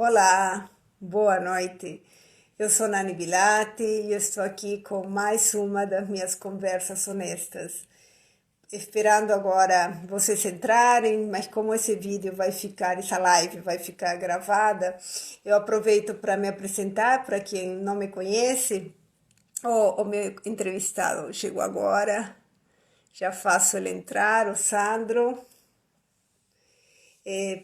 Olá, boa noite. Eu sou Nani Bilati e eu estou aqui com mais uma das minhas conversas honestas. Esperando agora vocês entrarem, mas como esse vídeo vai ficar, essa live vai ficar gravada, eu aproveito para me apresentar para quem não me conhece. O meu entrevistado chegou agora, já faço ele entrar, o Sandro.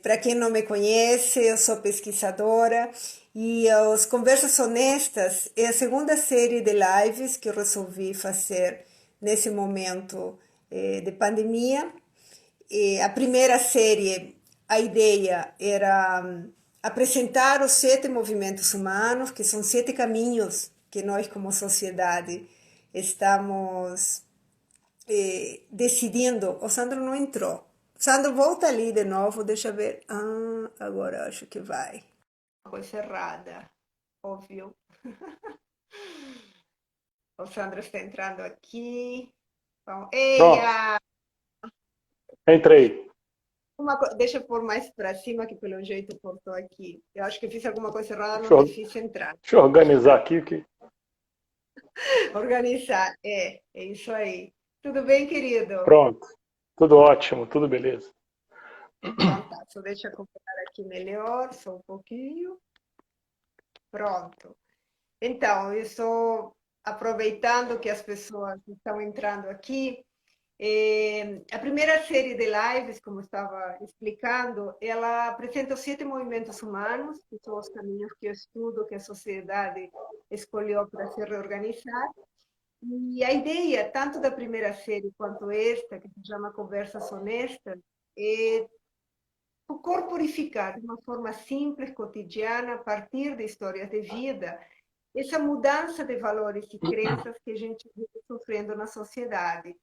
Para quem não me conhece, eu sou pesquisadora e as Conversas Honestas é a segunda série de lives que eu resolvi fazer nesse momento de pandemia. A primeira série, a ideia era apresentar os 7 movimentos humanos, que são 7 caminhos que nós, como sociedade, estamos decidindo. O Sandro não entrou. Sandro, volta ali de novo, deixa eu ver. Ah, agora acho que vai. Coisa errada, óbvio. O Sandro está entrando aqui. Bom, Pronto, eia! entrei. Deixa eu pôr mais para cima, que pelo jeito cortou aqui. Eu acho que fiz alguma coisa errada, Deixa não te eu, fiz entrar. deixa eu organizar aqui. Organizar, é isso aí. Tudo bem, querido? Pronto, tudo ótimo, tudo beleza. Então tá, só deixa eu acompanhar aqui melhor, só um pouquinho. Pronto. Então, eu estou aproveitando que as pessoas estão entrando aqui. A primeira série de lives, como estava explicando, ela apresenta os 7 movimentos humanos, que são os caminhos que eu estudo, que a sociedade escolheu para se reorganizar. E a ideia, tanto da primeira série quanto esta, que se chama Conversas Honestas, é corporificar de uma forma simples, cotidiana, a partir de histórias de vida, essa mudança de valores e crenças que a gente vive sofrendo na sociedade,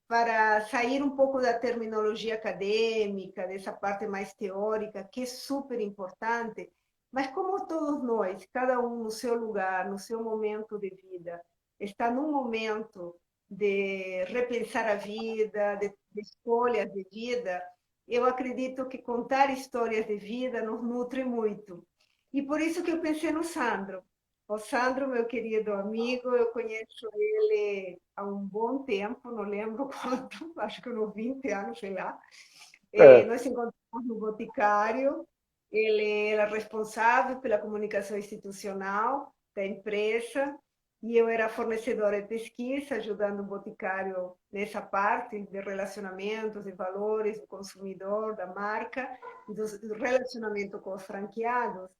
para sair um pouco da terminologia acadêmica, dessa parte mais teórica, que é super importante, mas como todos nós, cada um no seu lugar, no seu momento de vida, está num momento de repensar a vida, de escolhas de vida, eu acredito que contar histórias de vida nos nutre muito. E por isso que eu pensei no Sandro. O Sandro, meu querido amigo, eu conheço ele há um bom tempo, não lembro quanto, acho que uns 20 anos, sei lá. É, Nós encontramos no Boticário, ele era responsável pela comunicação institucional da empresa e eu era fornecedora de pesquisa, ajudando o Boticário nessa parte de relacionamentos, de valores do consumidor, da marca, do relacionamento com os franqueados.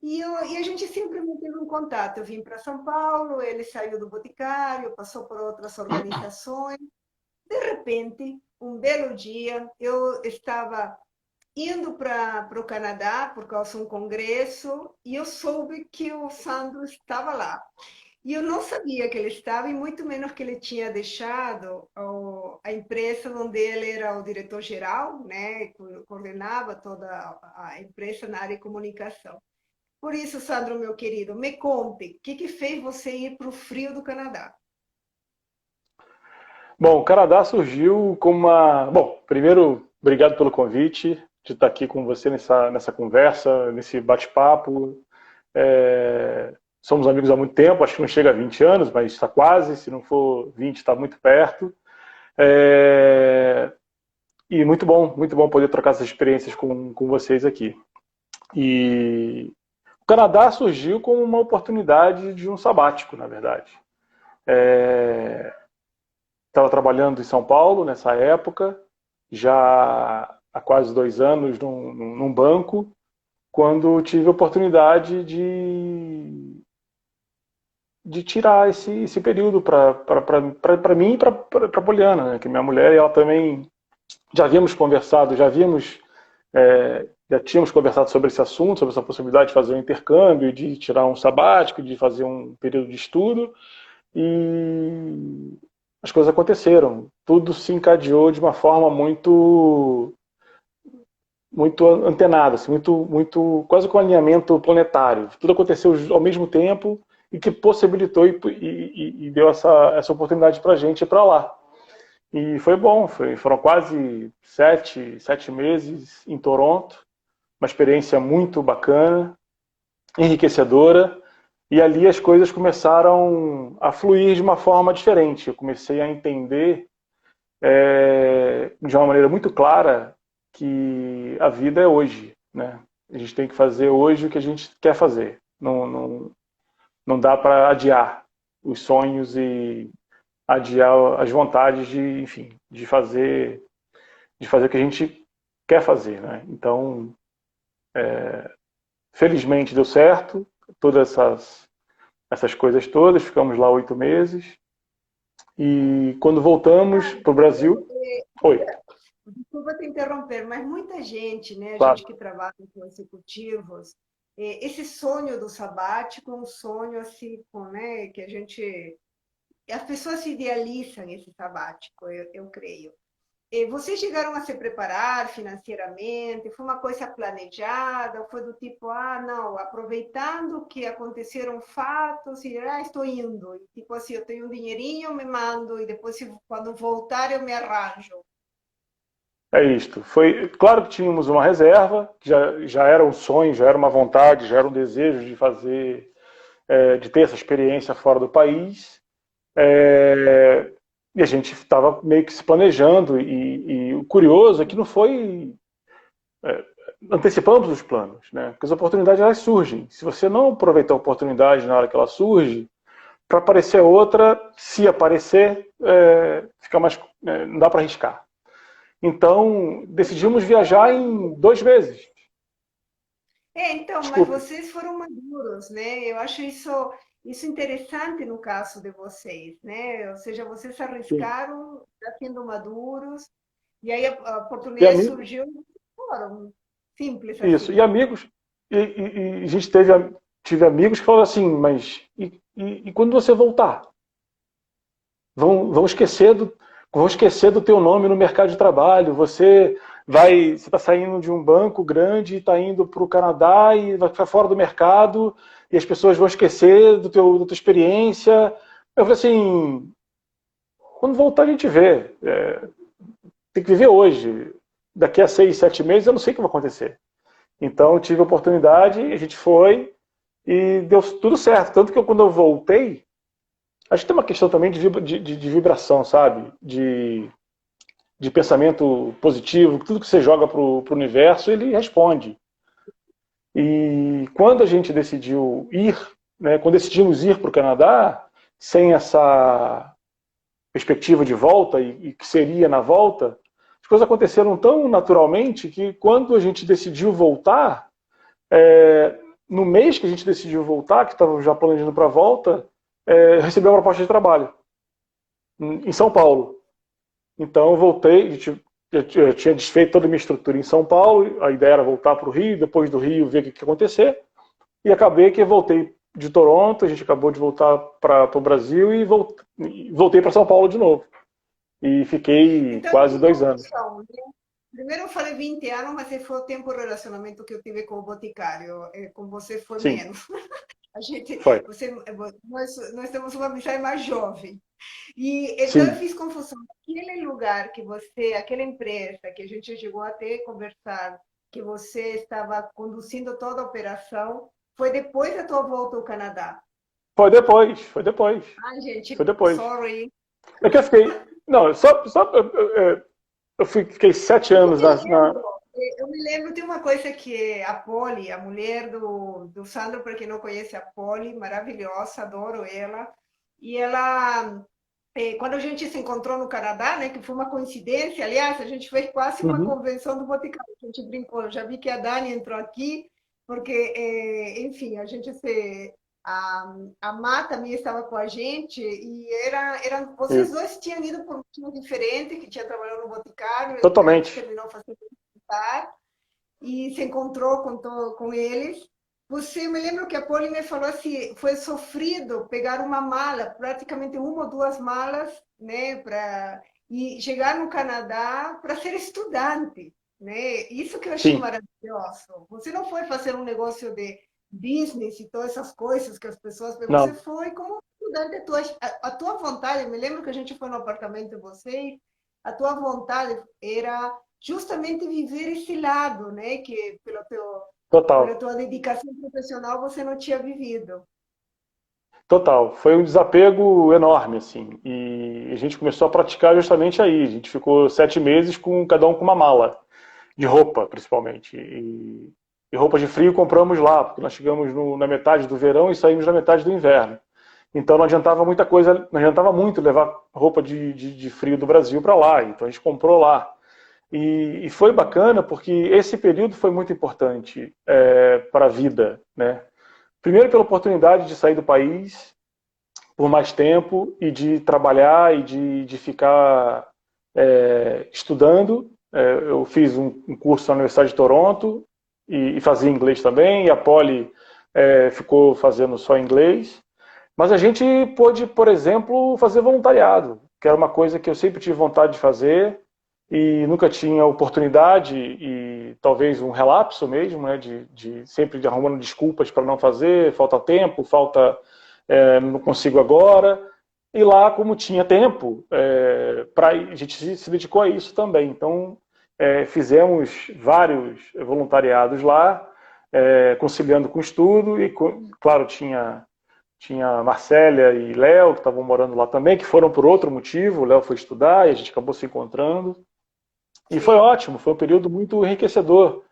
E a gente sempre manteve um contato. Eu vim para São Paulo, ele saiu do Boticário, passou por outras organizações. De repente, um belo dia, eu estava indo para o Canadá por causa de um congresso e eu soube que o Sandro estava lá. E eu não sabia que ele estava, e muito menos que ele tinha deixado a empresa onde ele era o diretor-geral, né, coordenava toda a empresa na área de comunicação. Por isso, Sandro, meu querido, me conte, o que fez você ir para o frio do Canadá? bom, o Canadá surgiu como uma. Bom, primeiro, obrigado pelo convite de estar aqui com você nessa conversa, nesse bate-papo. Somos amigos há muito tempo, acho que não chega a 20 anos, mas está quase, se não for 20, está muito perto. É, e muito bom poder trocar essas experiências com vocês aqui. E o Canadá surgiu como uma oportunidade de um sabático, na verdade. Estava trabalhando em São Paulo nessa época, já há quase 2 anos num banco, quando tive a oportunidade de tirar esse período para mim e para a Poliana, né, que é minha mulher, e ela também já havíamos conversado, já tínhamos conversado sobre esse assunto, sobre essa possibilidade de fazer um intercâmbio, de tirar um sabático, de fazer um período de estudo, e as coisas aconteceram. Tudo se encadeou de uma forma muito antenada, assim, quase com um alinhamento planetário. Tudo aconteceu ao mesmo tempo e que possibilitou e deu essa oportunidade para a gente ir para lá. E foi bom, foram quase 7 meses em Toronto, uma experiência muito bacana. enriquecedora, e ali as coisas começaram a fluir de uma forma diferente. Eu comecei a entender de uma maneira muito clara que a vida é hoje, né? A gente tem que fazer hoje o que a gente quer fazer. Não dá para adiar os sonhos e adiar as vontades de, enfim, de fazer o que a gente quer fazer, né? Então, felizmente deu certo, todas essas coisas todas, ficamos lá 8 meses e quando voltamos para o Brasil, oi, Desculpa te interromper, mas muita gente, né, a gente claro, que trabalha com executivos, esse sonho do sabático é um sonho assim, né, que a gente, as pessoas se idealizam esse sabático, eu creio. Vocês chegaram a se preparar financeiramente? Foi uma coisa planejada? Ou foi do tipo, ah, não, aproveitando que aconteceram fatos e estou indo. E, tipo assim, eu tenho um dinheirinho, me mando e depois, quando voltar, eu me arranjo. é isto. Foi claro que tínhamos uma reserva, que já era um sonho, já era uma vontade, já era um desejo de fazer, de ter essa experiência fora do país. É, e a gente estava meio que se planejando, e o curioso é que não foi. Antecipamos os planos, né? Porque as oportunidades elas surgem. Se você não aproveitar a oportunidade na hora que ela surge, para aparecer outra, se aparecer, fica mais, não dá para arriscar. Então, decidimos viajar em 2 meses. Então, mas Desculpe. vocês foram maduros, né? Eu acho isso interessante no caso de vocês, né? Ou seja, vocês se Sim. arriscaram, já sendo maduros, e aí a E oportunidade amigos, surgiu e foram. Simples isso. assim. E amigos, e a gente tive amigos que falaram assim, mas e quando você voltar? Vão esquecer do teu nome no mercado de trabalho. Você está saindo de um banco grande e está indo para o Canadá e vai ficar fora do mercado e as pessoas vão esquecer da tua experiência. Eu falei assim, quando voltar a gente vê. Tem que viver hoje. Daqui a 6, 7 meses eu não sei o que vai acontecer. Então eu tive a oportunidade, a gente foi e deu tudo certo. Tanto que quando eu voltei, acho que tem uma questão também de vibração, sabe? De pensamento positivo, tudo que você joga para o universo, ele responde. E quando a gente decidiu ir, né, quando decidimos ir para o Canadá, sem essa perspectiva de volta e que seria na volta, as coisas aconteceram tão naturalmente que quando a gente decidiu voltar, no mês que a gente decidiu voltar, que estava já planejando para a volta, recebeu uma proposta de trabalho em São Paulo. Então eu voltei, eu tinha desfeito toda a minha estrutura em São Paulo, a ideia era voltar para o Rio, depois do Rio ver o que ia acontecer, e acabei que eu voltei de Toronto, a gente acabou de voltar para o Brasil e voltei para São Paulo de novo. E fiquei Então, eu quase tive 2 anos. confusão, né? Primeiro eu falei 20 anos, mas esse foi o tempo de relacionamento que eu tive com o Boticário. Com você foi Sim, menos. A gente, foi. nós temos uma amizade mais jovem. E então eu Sim. fiz confusão. Aquele lugar que você, aquela empresa que a gente chegou até a conversar, que você estava conduzindo toda a operação, foi depois da tua volta ao Canadá. Foi depois, foi depois. Ai, gente, Foi depois. sorry. É que eu fiquei. Não, eu fiquei 7 anos Eu me lembro de uma coisa que a Polly, a mulher do Sandro, para quem não conhece a Polly, maravilhosa, adoro ela. E ela, quando a gente se encontrou no Canadá, né, que foi uma coincidência, aliás, a gente fez quase uma Uhum. convenção do Boticário, a gente brincou, já vi que a Dani entrou aqui, porque, enfim, a Má também estava com a gente e vocês Isso. dois tinham ido por motivos diferentes, que tinha trabalhado no Boticário, a gente Totalmente. terminou fazendo estar e se encontrou com eles. Você me lembra que a Poli me falou assim, foi sofrido pegar uma mala, praticamente uma ou duas malas, né, e chegar no Canadá para ser estudante, né? Isso que eu achei Sim. maravilhoso. Você não foi fazer um negócio de business e todas essas coisas que as pessoas, você Não. foi como estudante, a tua vontade, me lembro que a gente foi no apartamento de vocês, a tua vontade era justamente viver esse lado, né? Que Total. Pela tua dedicação profissional, você não tinha vivido. Total, foi um desapego enorme, assim, e a gente começou a praticar justamente aí. A gente ficou 7 meses com cada um com uma mala, de roupa, principalmente. E roupa de frio compramos lá, porque nós chegamos na metade do verão e saímos na metade do inverno. Então não adiantava muita coisa, não adiantava muito levar roupa de frio do Brasil para lá. Então a gente comprou lá. E foi bacana porque esse período foi muito importante para a vida, né? Primeiro pela oportunidade de sair do país por mais tempo e de trabalhar e de ficar estudando. Eu fiz um curso na Universidade de Toronto e fazia inglês também, e a Poli ficou fazendo só inglês. Mas a gente pôde, por exemplo, fazer voluntariado, que era uma coisa que eu sempre tive vontade de fazer e nunca tinha oportunidade e talvez um relapso mesmo, né, de sempre arrumando desculpas para não fazer, falta tempo, falta não consigo agora. E lá, como tinha tempo, a gente se dedicou a isso também. Então, fizemos vários voluntariados lá, conciliando com o estudo e, claro, tinha Marcélia e Léo, que estavam morando lá também, que foram por outro motivo. O Léo foi estudar e a gente acabou se encontrando. E foi Sim. ótimo, foi um período muito enriquecedor.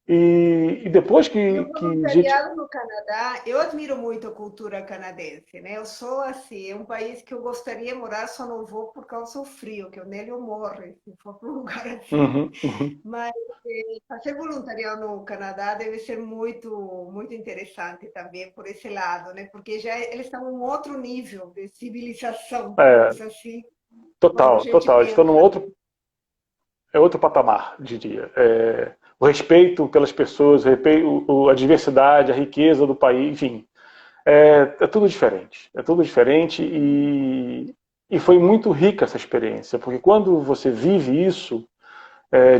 E depois E o que a gente. voluntariado no Canadá, eu admiro muito a cultura canadense, né? Eu sou assim, é um país que eu gostaria de morar, só não vou por causa do frio, que eu nele eu morro, se for para um lugar assim. Uhum, uhum. Mas fazer voluntariado no Canadá deve ser muito, muito interessante também por esse lado, né? Porque já eles estão em um outro nível de civilização, É, digamos assim, quando a total, gente total. Estou num pensa. outro patamar, diria. O respeito pelas pessoas, a diversidade, a riqueza do país, enfim, é tudo diferente. É tudo diferente e foi muito rica essa experiência, porque quando você vive isso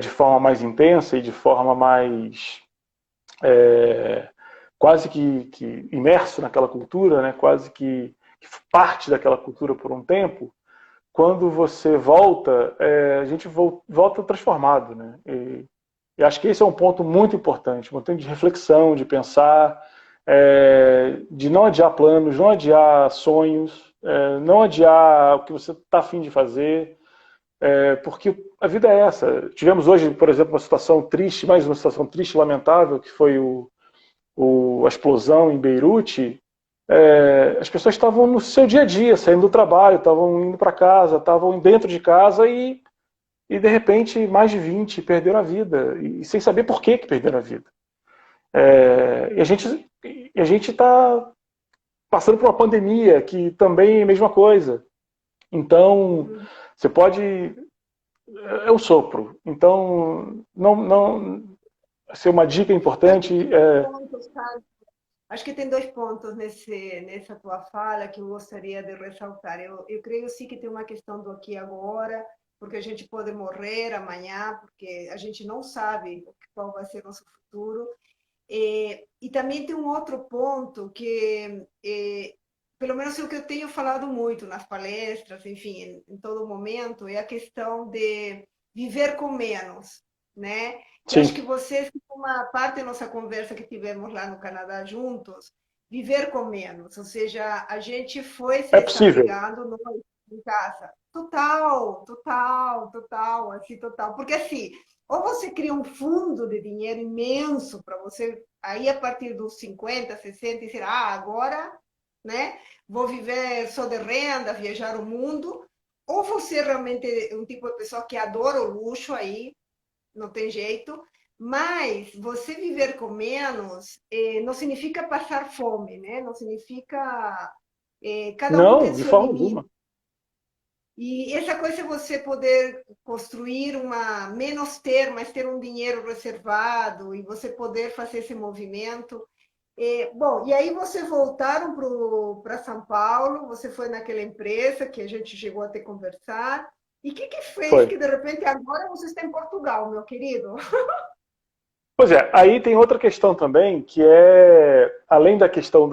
de forma mais intensa e de forma mais quase que imerso naquela cultura, né, quase que parte daquela cultura por um tempo, quando você volta, a gente volta transformado, né? E acho que esse é um ponto muito importante, um ponto de reflexão, de pensar, de não adiar planos, não adiar sonhos, não adiar o que você está afim de fazer, porque a vida é essa. Tivemos hoje, por exemplo, uma situação triste, mais uma situação triste e lamentável, que foi a explosão em Beirute. As pessoas estavam no seu dia a dia, saindo do trabalho, estavam indo para casa, estavam dentro de casa e de repente mais de 20 perderam a vida, e sem saber por que perderam a vida. E a gente está passando por uma pandemia que também é a mesma coisa. Então, você pode. É um sopro. Então, não ser uma dica Acho que importante. tem dois pontos, tá? Acho que tem dois pontos nessa tua fala que eu gostaria de ressaltar. Eu creio sim que tem uma questão do aqui e agora, porque a gente pode morrer amanhã, porque a gente não sabe qual vai ser nosso futuro. E também tem um outro ponto que, pelo menos é o que eu tenho falado muito nas palestras, enfim, em todo momento, é a questão de viver com menos, né? Que acho que Sim, vocês, uma parte da nossa conversa que tivemos lá no Canadá juntos, viver com menos, ou seja, a gente foi se é possível. desapegando nós em casa. Total, total, total, assim, total. Porque assim, ou você cria um fundo de dinheiro imenso para você, aí a partir dos 50, 60, dizer, agora, né, vou viver só de renda, viajar o mundo, ou você realmente é um tipo de pessoa que adora o luxo, aí não tem jeito, mas você viver com menos não significa passar fome, né? Não significa. Cada um tem Não, de seu forma limite. alguma. E essa coisa é você poder construir uma, menos ter, mas ter um dinheiro reservado e você poder fazer esse movimento. Bom, e aí vocês voltaram para São Paulo, você foi naquela empresa que a gente chegou a ter conversar. E o que fez Foi. que de repente agora você está em Portugal, meu querido? Pois é, aí tem outra questão também, que além da questão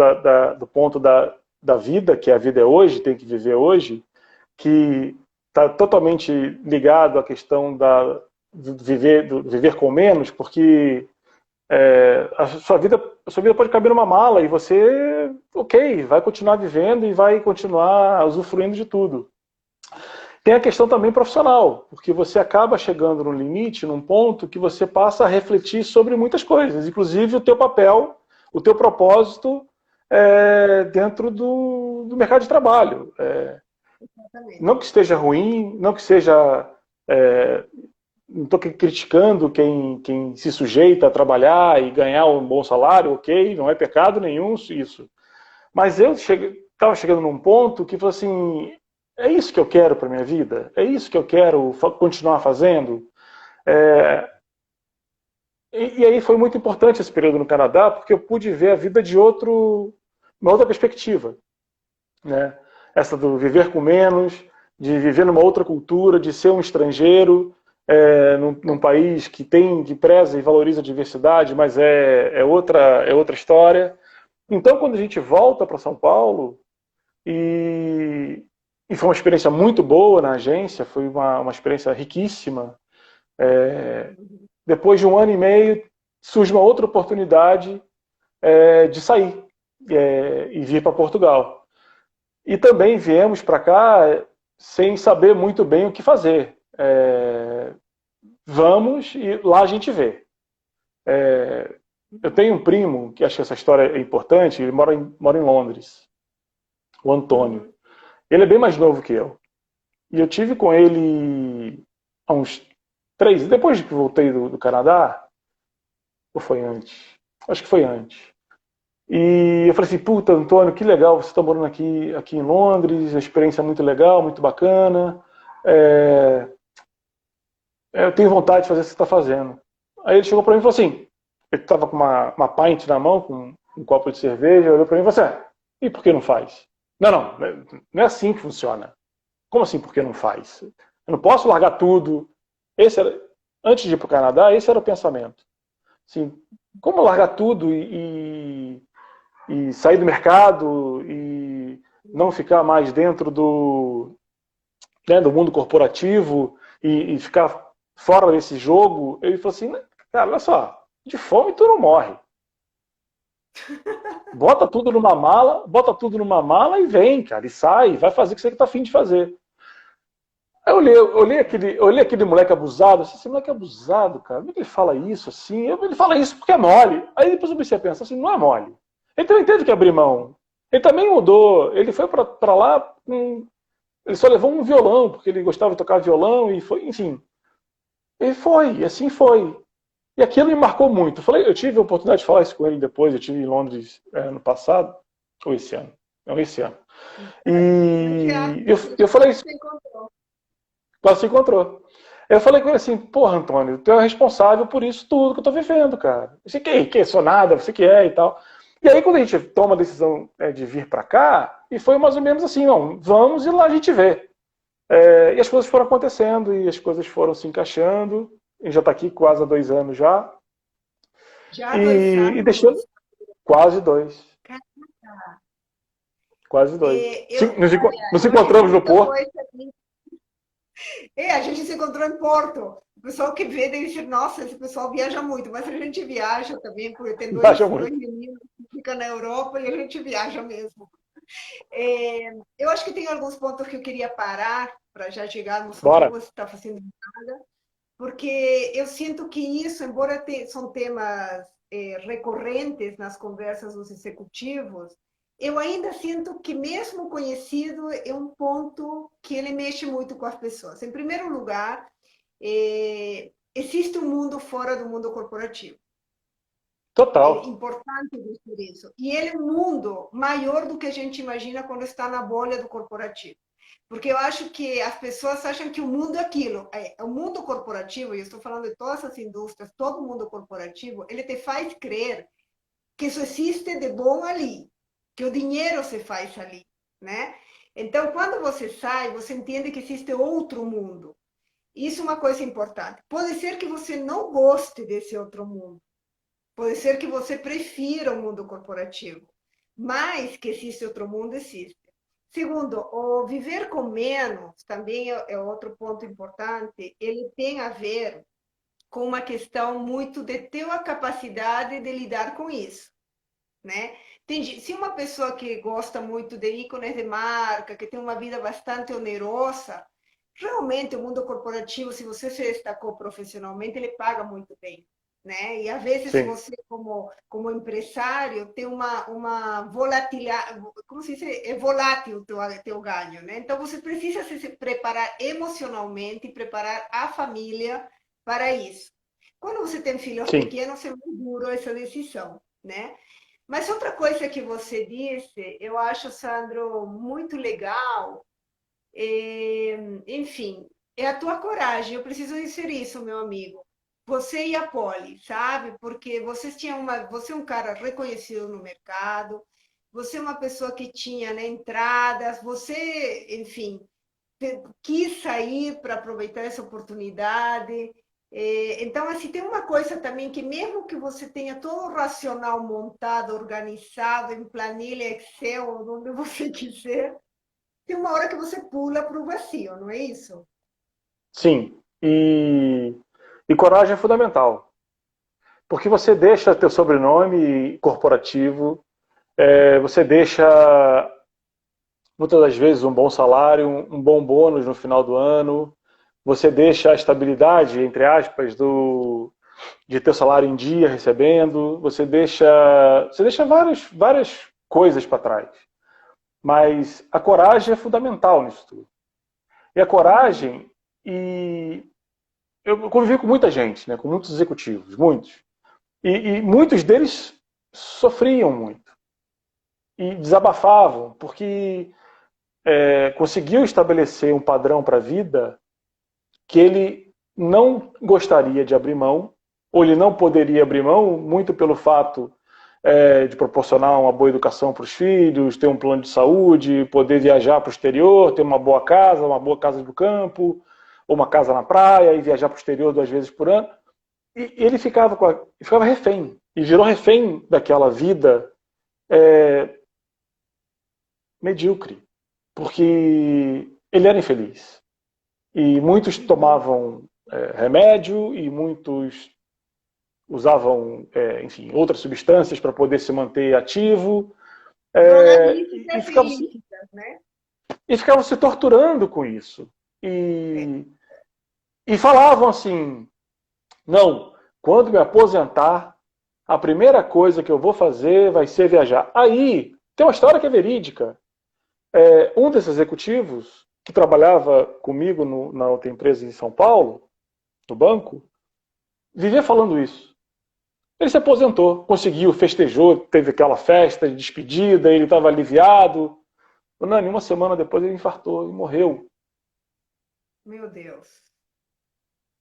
do ponto da vida, que a vida é hoje, tem que viver hoje, que está totalmente ligado à questão do viver com menos, porque a sua vida pode caber numa mala e você, ok, vai continuar vivendo e vai continuar usufruindo de tudo. Tem a questão também profissional, porque você acaba chegando no limite, num ponto que você passa a refletir sobre muitas coisas, inclusive o teu papel, o teu propósito dentro do mercado de trabalho. Exatamente. Não que esteja ruim, não que seja. É, não estou criticando quem se sujeita a trabalhar e ganhar um bom salário, ok, não é pecado nenhum isso. Mas eu estava chegando num ponto que falou assim, é isso que eu quero para minha vida? É isso que eu quero continuar fazendo? É, e aí foi muito importante esse período no Canadá, porque eu pude ver a vida de uma outra perspectiva. Né? Essa do viver com menos, de viver numa outra cultura, de ser um estrangeiro, num país que preza e valoriza a diversidade, mas é outra história. Então, quando a gente volta para São Paulo, e, e foi uma experiência muito boa na agência, foi uma experiência riquíssima. Depois de um ano e meio, surge uma outra oportunidade de sair e vir para Portugal. E também viemos para cá sem saber muito bem o que fazer. Vamos e lá a gente vê. Eu tenho um primo, que acho que essa história é importante, ele mora em Londres, o Antônio. Uhum. Ele é bem mais novo que eu. E eu tive com ele há uns 3, depois que voltei do Canadá, ou foi antes? Acho que foi antes. E eu falei assim, puta, Antônio, que legal, você está morando aqui em Londres, uma experiência muito legal, muito bacana. É, eu tenho vontade de fazer o que você está fazendo. Aí ele chegou para mim e falou assim, ele estava com uma pint na mão, com um copo de cerveja, olhou para mim e falou assim, e por que não faz? Não, não é assim que funciona. Como assim, por que não faz? Eu não posso largar tudo. Antes de ir para o Canadá, esse era o pensamento. Assim, como largar tudo e sair do mercado e não ficar mais dentro do mundo corporativo e ficar fora desse jogo? Ele falou assim, cara, olha só, de fome tu não morre. Bota tudo numa mala e vem, cara, e sai, vai fazer o que você está afim de fazer. Aí eu olhei aquele moleque abusado, assim, esse moleque é abusado, cara. Como é que ele fala isso assim? Ele fala isso porque é mole. Aí depois eu comecei a pensar assim, não é mole. Ele também teve que abrir mão. Ele também mudou. Ele foi pra lá, ele só levou um violão, porque ele gostava de tocar violão e foi, enfim. Ele foi, e assim foi. E aquilo me marcou muito. Eu tive a oportunidade de falar isso com ele depois, eu estive em Londres ano passado, ou esse ano. Não, esse ano. Esse ano E eu a falei gente isso, se encontrou. quase se encontrou. Eu falei com ele assim, porra, Antônio, tu é responsável por isso tudo que eu tô vivendo, cara. Você que sou nada, você que é e tal. E aí quando a gente toma a decisão de vir para cá, e foi mais ou menos assim, não, vamos e lá a gente vê. E as coisas foram acontecendo e as coisas foram se encaixando. A gente já está aqui quase há 2 anos já. Já há dois E deixando anos. quase dois. Cara, Quase dois. olha, Nos eu acho que encontramos no muita Porto. coisa. A gente se encontrou em Porto. O pessoal que vê deve dizer, nossa, esse pessoal viaja muito, mas a gente viaja também, porque tem Viaja dois muito. meninos que ficam na Europa e a gente viaja mesmo. Eu acho que tem alguns pontos que eu queria parar para já chegarmos ao que Bora. você está fazendo, porque eu sinto que isso, embora são temas recorrentes nas conversas dos executivos, eu ainda sinto que, mesmo conhecido, é um ponto que ele mexe muito com as pessoas. Em primeiro lugar, existe um mundo fora do mundo corporativo. É Total. importante dizer isso. E ele é um mundo maior do que a gente imagina quando está na bolha do corporativo. Porque eu acho que as pessoas acham que o mundo é aquilo. O mundo corporativo, e eu estou falando de todas as indústrias, todo o mundo corporativo, ele te faz crer que isso existe de bom ali, que o dinheiro se faz ali, né? Então, quando você sai, você entende que existe outro mundo. Isso é uma coisa importante. Pode ser que você não goste desse outro mundo. Pode ser que você prefira o mundo corporativo, mas que existe outro mundo, existe. Segundo, o viver com menos também é outro ponto importante. Ele tem a ver com uma questão muito de ter a capacidade de lidar com isso, né? Se uma pessoa que gosta muito de ícones de marca, que tem uma vida bastante onerosa, realmente o mundo corporativo, se você se destacou profissionalmente, ele paga muito bem, né? E às vezes Sim, você, como empresário, tem uma volatilidade, como se diz? É volátil o teu ganho, né? Então você precisa se preparar emocionalmente e preparar a família para isso. Quando você tem filhos sim, pequenos, é muito duro essa decisão, né? Mas outra coisa que você disse, eu acho, Sandro, muito legal, enfim, é a tua coragem. Eu preciso dizer isso, meu amigo. Você e a Poli, sabe? Porque você é um cara reconhecido no mercado, você é uma pessoa que tinha, né, entradas, você, enfim, quis sair para aproveitar essa oportunidade. Então, assim, tem uma coisa também que mesmo que você tenha todo o racional montado, organizado em planilha Excel, ou onde você quiser, tem uma hora que você pula para o vazio, não é isso? sim. E coragem é fundamental. Porque você deixa teu sobrenome corporativo, você deixa muitas das vezes um bom salário, um bom bônus no final do ano, você deixa a estabilidade, entre aspas, de ter salário em dia recebendo, você deixa várias coisas para trás. Mas a coragem é fundamental nisso tudo. E a Uhum. coragem, e eu convivi com muita gente, né, com muitos executivos, muitos. E muitos deles sofriam muito e desabafavam, porque conseguiu estabelecer um padrão para a vida que ele não gostaria de abrir mão, ou ele não poderia abrir mão, muito pelo fato de proporcionar uma boa educação para os filhos, ter um plano de saúde, poder viajar para o exterior, ter uma boa casa do campo, ou uma casa na praia e viajar para o exterior 2 vezes por ano. E ele ficava refém, e virou refém daquela vida é, medíocre, porque ele era infeliz. E muitos Uhum. tomavam remédio e muitos usavam, enfim, outras substâncias para poder se manter ativo Drogas é, e, lícitas e ficavam, ilícitas, né? e ficavam se torturando com isso. É. E falavam assim: não, quando me aposentar, a primeira coisa que eu vou fazer vai ser viajar. Aí tem uma história que é verídica. Um desses executivos que trabalhava comigo na outra empresa em São Paulo, no banco, vivia falando isso. Ele se aposentou, conseguiu, festejou, teve aquela festa de despedida, ele estava aliviado. Nani, uma semana depois ele infartou e morreu. Meu Deus,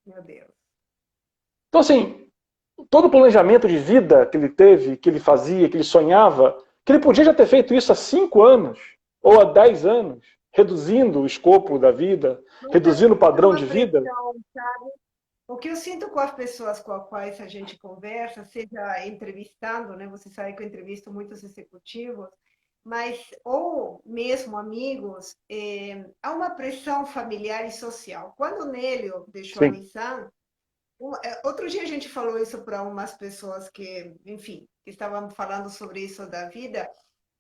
meu Deus. Então, assim, todo o planejamento de vida que ele teve, que ele fazia, que ele sonhava, que ele podia já ter feito isso há 5 anos ou há 10 anos, reduzindo o escopo da vida, Mas reduzindo o é padrão uma de vida. pressão, sabe? O que eu sinto com as pessoas com as quais a gente conversa, seja entrevistando, né? Você sabe que eu entrevisto muitos executivos, mas ou mesmo amigos, há uma pressão familiar e social. Quando o Nélio deixou a Sim. Nissan, outro dia a gente falou isso para umas pessoas que, enfim, que estavam falando sobre isso da vida.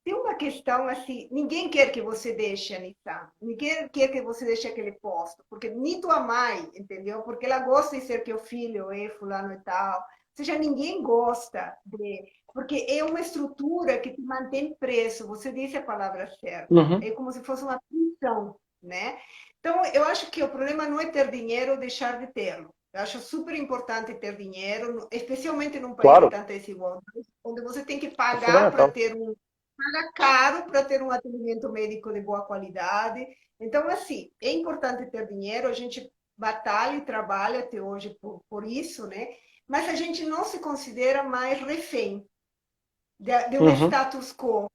Tem uma questão assim, ninguém quer que você deixe a Anitta, ninguém quer que você deixe aquele posto, porque nem tua mãe, entendeu? Porque ela gosta de ser teu filho, fulano e tal. Ou seja, ninguém gosta de... Porque é uma estrutura que te mantém preso, você disse a palavra certa. Uhum. É como se fosse uma prisão, né? Então, eu acho que o problema não é ter dinheiro ou deixar de tê-lo. Eu acho super importante ter dinheiro, especialmente num país de Claro, tanta desigualdade, onde você tem que é pagar para fundamental. ter paga caro para ter um atendimento médico de boa qualidade. Então, assim, é importante ter dinheiro, a gente batalha e trabalha até hoje por isso, né? Mas a gente não se considera mais refém de um Uhum. status quo.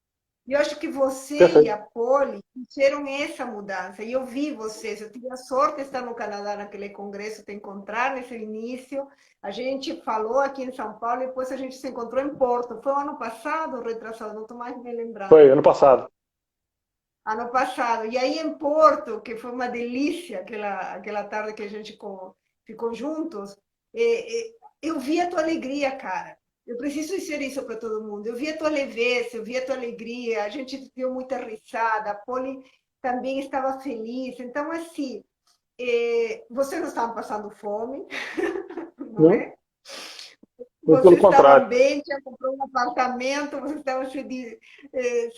E eu acho que você e Perfeito. a Poli fizeram essa mudança. E eu vi vocês, eu tive a sorte de estar no Canadá naquele congresso, te encontrar nesse início. A gente falou aqui em São Paulo e depois a gente se encontrou em Porto. Foi o ano passado, retrasado, não estou mais me Foi lembrando. ano passado. Ano passado. E aí em Porto, que foi uma delícia aquela tarde que a gente ficou juntos, Eu vi a tua alegria, cara. Eu preciso dizer isso para todo mundo. Eu vi a tua leveza, eu vi a tua alegria. A gente deu muita risada. A Poli também estava feliz. Então, assim, vocês não estavam passando fome, não Não, é? muito pelo Vocês estavam contrário. bem, já comprou um apartamento, vocês estavam se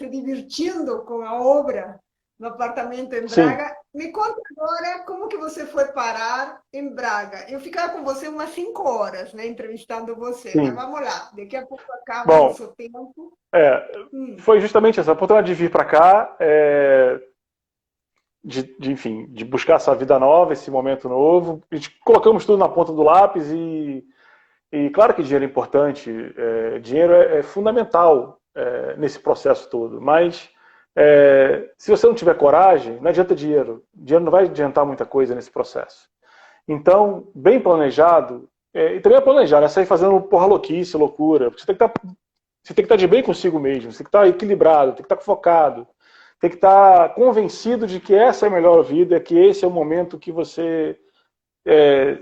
divertindo com a obra no apartamento em Sim, Braga. Me conta agora como que você foi parar em Braga. Eu ficava com você umas 5 horas, né, entrevistando você, mas sim. vamos lá, daqui a pouco acaba o Bom, nosso tempo. é, Hum. foi justamente essa oportunidade de vir para cá, enfim, de buscar essa vida nova, esse momento novo. A gente colocamos tudo na ponta do lápis e claro que dinheiro é importante, dinheiro é fundamental nesse processo todo, mas se você não tiver coragem, não adianta dinheiro. Dinheiro não vai adiantar muita coisa nesse processo. Então, bem planejado, e também é planejar, né? Sair fazendo porra louquice, loucura. Você tem que estar de bem consigo mesmo, você tem que estar equilibrado, tem que estar focado, tem que estar convencido de que essa é a melhor vida, que esse é o momento que você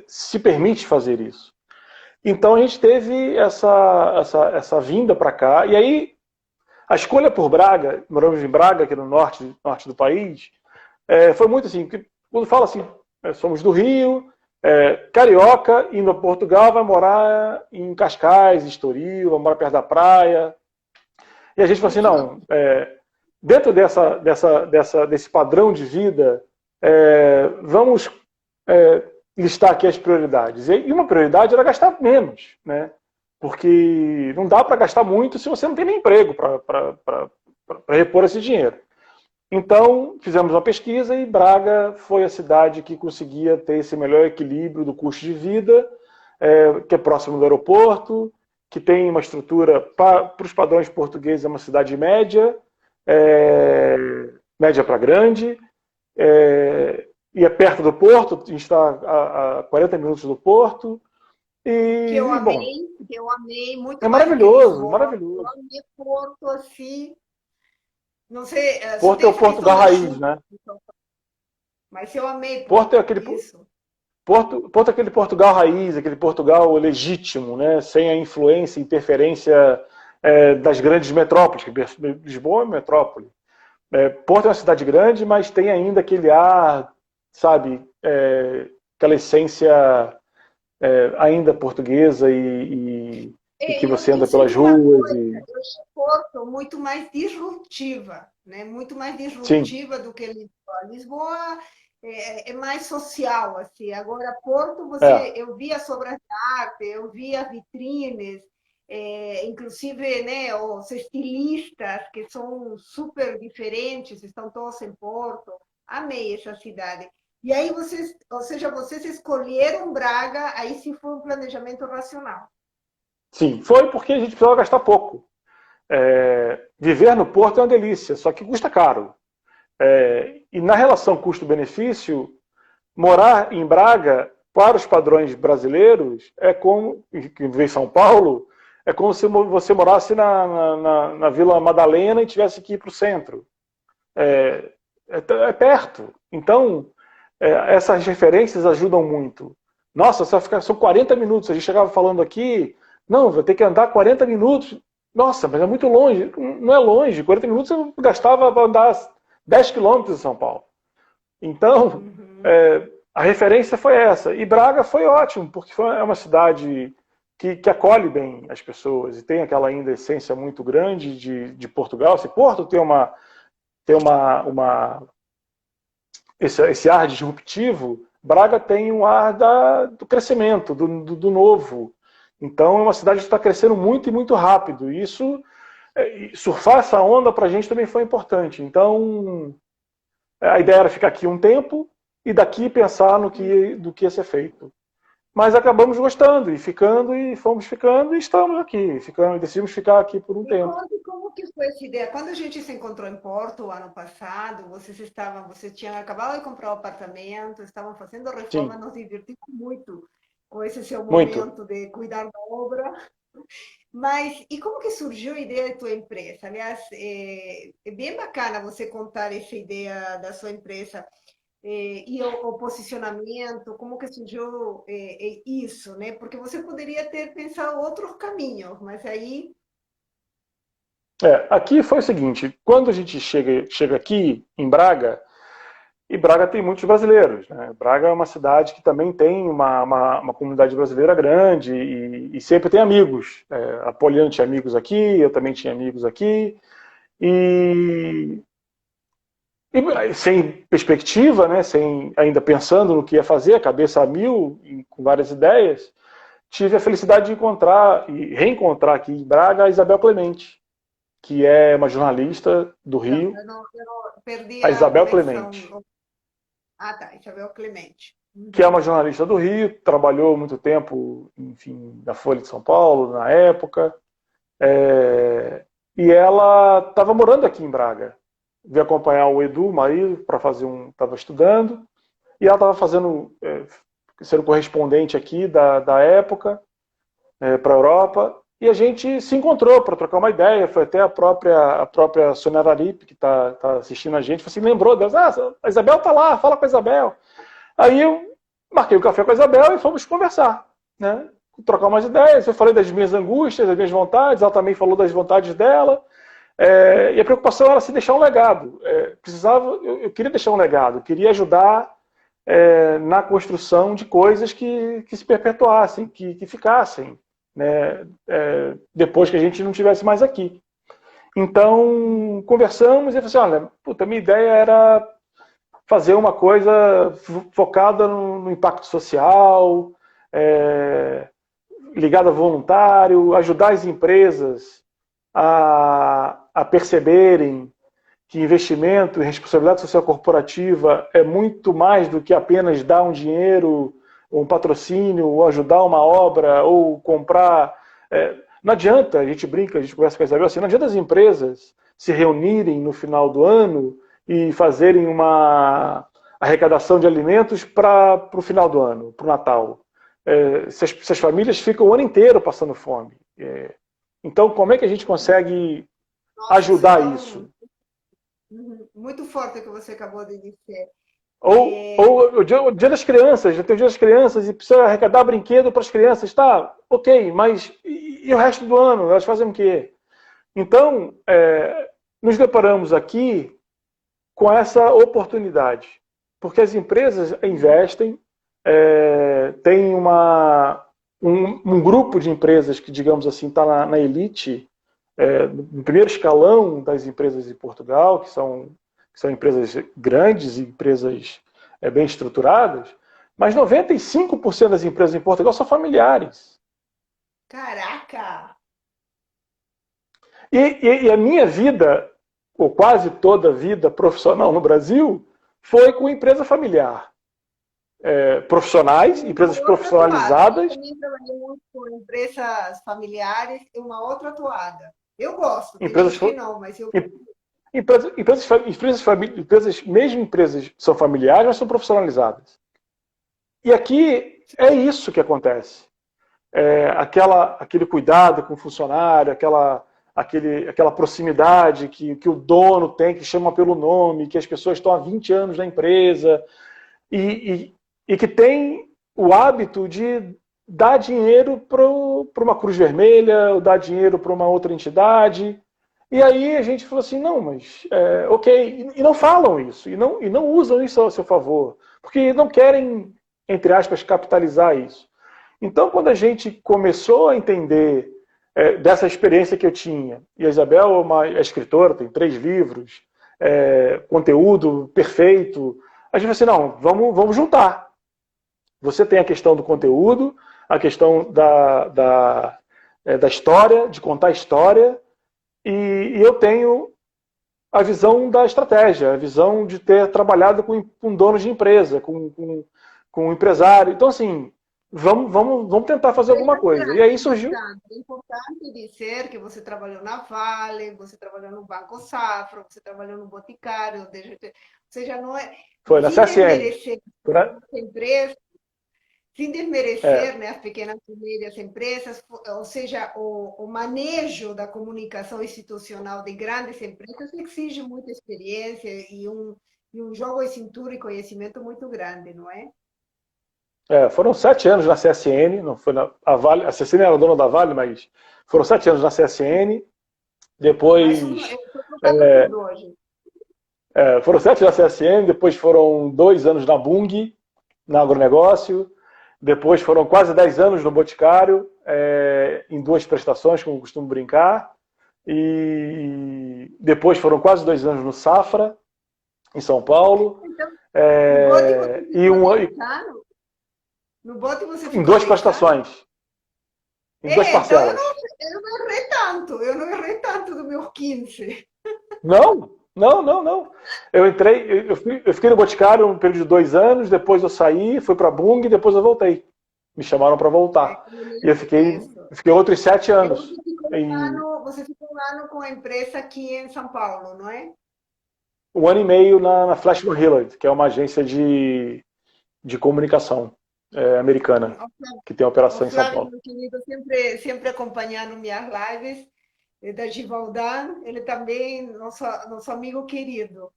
se permite fazer isso. Então a gente teve essa vinda para cá, e aí a escolha por Braga, moramos em Braga, aqui no norte do país, foi muito assim, quando fala assim, somos do Rio, carioca, indo a Portugal, vai morar em Cascais, Estoril, vai morar perto da praia. E a gente falou assim, não, dentro desse padrão de vida, vamos listar aqui as prioridades. E uma prioridade era gastar menos, né? Porque não dá para gastar muito se você não tem nem emprego para repor esse dinheiro. Então, fizemos uma pesquisa e Braga foi a cidade que conseguia ter esse melhor equilíbrio do custo de vida, que é próximo do aeroporto, que tem uma estrutura, para os padrões portugueses, é uma cidade média, média para grande, e é perto do porto, a gente está a 40 minutos do porto, bom, Que eu amei muito é mais do que maravilhoso, Lisboa. Eu maravilhoso. amei Porto, assim, não sei, só Porto é tem o essa Porto questão da da raiz, chuva, né? então, mas eu amei Porto é Porto, aquele isso. Porto é aquele Portugal raiz, aquele Portugal legítimo, né? Sem a influência e interferência das grandes metrópoles. Lisboa é metrópole. Porto é uma cidade grande, mas tem ainda aquele ar, sabe, aquela essência ainda portuguesa e que você Eu anda pelas senti uma ruas. coisa, eu achei Porto muito mais disruptiva, né? Muito mais Sim, disruptiva do que Lisboa. Lisboa é mais social, assim. Agora, Porto, é, eu via as obras de arte, eu via vitrines, inclusive, né, os estilistas, que são super diferentes, estão todos em Porto. Amei essa cidade. E aí vocês, ou seja, vocês escolheram Braga, aí sim foi um planejamento racional. sim. Foi porque a gente precisava gastar pouco. Viver no Porto é uma delícia, só que custa caro. E na relação custo-benefício, morar em Braga, para os padrões brasileiros, é como, que vive em São Paulo, é como se você morasse na Vila Madalena e tivesse que ir para o centro. É perto. Então, essas referências ajudam muito. Nossa, são 40 minutos. A gente chegava falando aqui, não, vai ter que andar 40 minutos. Nossa, mas é muito longe. Não é longe. 40 minutos eu gastava para andar 10 quilômetros em São Paulo. Então, Uhum. a referência foi essa. E Braga foi ótimo, porque é uma cidade que acolhe bem as pessoas e tem aquela ainda essência muito grande de Portugal. Se Porto tem esse ar disruptivo, Braga tem um ar do crescimento, do novo. Então é uma cidade que está crescendo muito e muito rápido. E isso, surfar essa onda para a gente também foi importante. Então a ideia era ficar aqui um tempo e daqui pensar do que ia ser feito. Mas acabamos gostando e fomos ficando e estamos aqui, decidimos ficar aqui por um E tempo. conte como que foi essa ideia. Quando a gente se encontrou em Porto o ano passado, vocês tinham acabado de comprar o apartamento, estavam fazendo reforma, Sim, nos divertimos muito com esse seu muito. momento de cuidar da obra. Mas e como que surgiu a ideia da tua empresa? Aliás, é bem bacana você contar essa ideia da sua empresa. e o posicionamento, como que surgiu isso, né? Porque você poderia ter pensado outros caminhos, mas aí... Aqui foi o seguinte, quando a gente chega aqui em Braga, e Braga tem muitos brasileiros, né? Braga é uma cidade que também tem uma comunidade brasileira grande e sempre tem amigos. A Poliana tinha amigos aqui, eu também tinha amigos aqui, e, e sem perspectiva, né? Sem ainda pensando no que ia fazer, a cabeça a mil, com várias ideias, tive a felicidade de encontrar e reencontrar aqui em Braga a Isabel Clemente, que é uma jornalista do Não, Rio, eu não perdi a a Isabel conexão. Clemente, Ah, tá, Isabel Clemente. que é Uhum. uma jornalista do Rio, trabalhou muito tempo, enfim, na Folha de São Paulo, na época, e ela estava morando aqui em Braga. Vi acompanhar o Edu, o marido, para fazer estava estudando, e ela estava fazendo, sendo correspondente aqui da época, para a Europa, e a gente se encontrou para trocar uma ideia. Foi até a própria Sônia Araripe, que tá assistindo a gente, assim, lembrou delas, a Isabel tá lá, fala com a Isabel. Aí eu marquei o café com a Isabel e fomos conversar, né? Trocar umas ideias. Eu falei das minhas angústias, das minhas vontades, ela também falou das vontades dela. E a preocupação era se deixar um legado. Eu queria deixar um legado, eu queria ajudar na construção de coisas que se perpetuassem, que ficassem, né, depois que a gente não estivesse mais aqui. Então, conversamos e eu falei assim, olha, puta, minha ideia era fazer uma coisa focada no impacto social, é, ligada a voluntário, ajudar as empresas a perceberem que investimento e responsabilidade social corporativa é muito mais do que apenas dar um dinheiro, ou um patrocínio, ou ajudar uma obra, ou comprar. Não adianta, a gente brinca, a gente conversa com a Isabel assim, não adianta as empresas se reunirem no final do ano e fazerem uma arrecadação de alimentos para o final do ano, para o Natal. Se as famílias ficam o ano inteiro passando fome. Então, como é que a gente consegue Nossa, isso é ajudar isso? tão muito forte o que você acabou de dizer. Ou o dia das crianças, já tem o dia das crianças e precisa arrecadar brinquedo para as crianças, tá? Ok, mas e o resto do ano? Elas fazem o quê? Então, nos deparamos aqui com essa oportunidade, porque as empresas investem, tem um grupo de empresas que, digamos assim, está na elite, no primeiro escalão das empresas de Portugal, que são empresas grandes, empresas bem estruturadas, mas 95% das empresas em Portugal são familiares. Caraca! E a minha vida, ou quase toda a vida profissional no Brasil, foi com empresa familiar. Profissionais, Uma empresas outra toada. Eu profissionalizadas, também trabalhei muito com empresas familiares, é uma outra toada. Eu gosto, tem empresas, gente que não, mas eu... mesmo empresas são familiares, mas são profissionalizadas. E aqui é isso que acontece. Aquele cuidado com o funcionário, aquela proximidade que o dono tem, que chama pelo nome, que as pessoas estão há 20 anos na empresa e que tem o hábito de dar dinheiro para uma Cruz Vermelha, ou dar dinheiro para uma outra entidade. E aí a gente falou assim, não, mas ok, e não falam isso, e não usam isso a seu favor, porque não querem, entre aspas, capitalizar isso. Então, quando a gente começou a entender dessa experiência que eu tinha, e a Isabel é uma escritora, tem 3 livros, conteúdo perfeito, a gente falou assim, não, vamos juntar. Você tem a questão do conteúdo, a questão da história, de contar a história, e eu tenho a visão da estratégia, a visão de ter trabalhado com donos de empresa, com um empresário. Então, assim, vamos tentar fazer alguma coisa. E aí surgiu. É importante dizer que você trabalhou na Vale, você trabalhou no Banco Safra, você trabalhou no Boticário, ou seja, não é, Foi na sem CSN. desmerecer Foi na, a empresa, sem é, desmerecer, né, as pequenas e médias empresas, ou seja, o manejo da comunicação institucional de grandes empresas exige muita experiência e um jogo de cintura e conhecimento muito grande, não é? Foram 7 anos na CSN, não foi a Vale, a CSN era dona da Vale, mas foram 7 anos na CSN, Mas depois eu estou trocando tudo hoje. foram 7 anos na CSN, depois foram 2 anos na Bung, na agronegócio, depois foram quase 10 anos no Boticário, em 2 prestações, como eu costumo brincar, e depois foram quase 2 anos no Safra, em São Paulo, Então, no Bote você e ficou 10 anos? No Bote você em ficou duas 10 anos? prestações, em duas Então parcelas. eu não errei tanto, eu não errei tanto do meu 15. Não, não, não, não. Eu entrei, eu fiquei no Boticário um período de 2 anos, depois eu saí, fui para a Bung e depois eu voltei. Me chamaram para voltar. E eu Isso. fiquei outros 7 anos. E Você ficou 1 ano com a empresa aqui em São Paulo, não é? 1 ano e meio na Flashman Hillard, que é uma agência de comunicação americana, que tem O operação em São Flávio, Paulo. meu querido, sempre acompanhando minhas lives, da Givaldan, ele também, nosso amigo querido.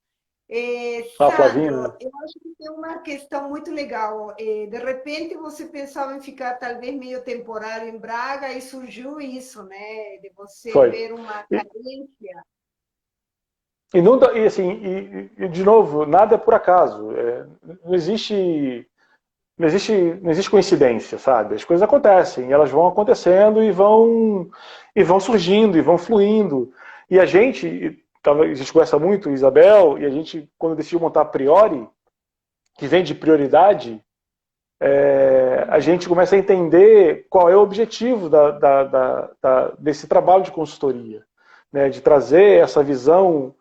Ah, Sandro, Flavinho, né? eu acho que tem uma questão muito legal. De repente você pensava em ficar talvez meio temporário em Braga e surgiu isso, né? De você Foi. ver uma E, carência. e assim, de novo, nada é por acaso. Não existe. Não existe coincidência, sabe? As coisas acontecem, elas vão acontecendo e vão surgindo e vão fluindo. E a gente conversa muito, Isabel, e a gente, quando decidiu montar a Priori, que vem de prioridade, a gente começa a entender qual é o objetivo desse trabalho de consultoria, né? De trazer essa visão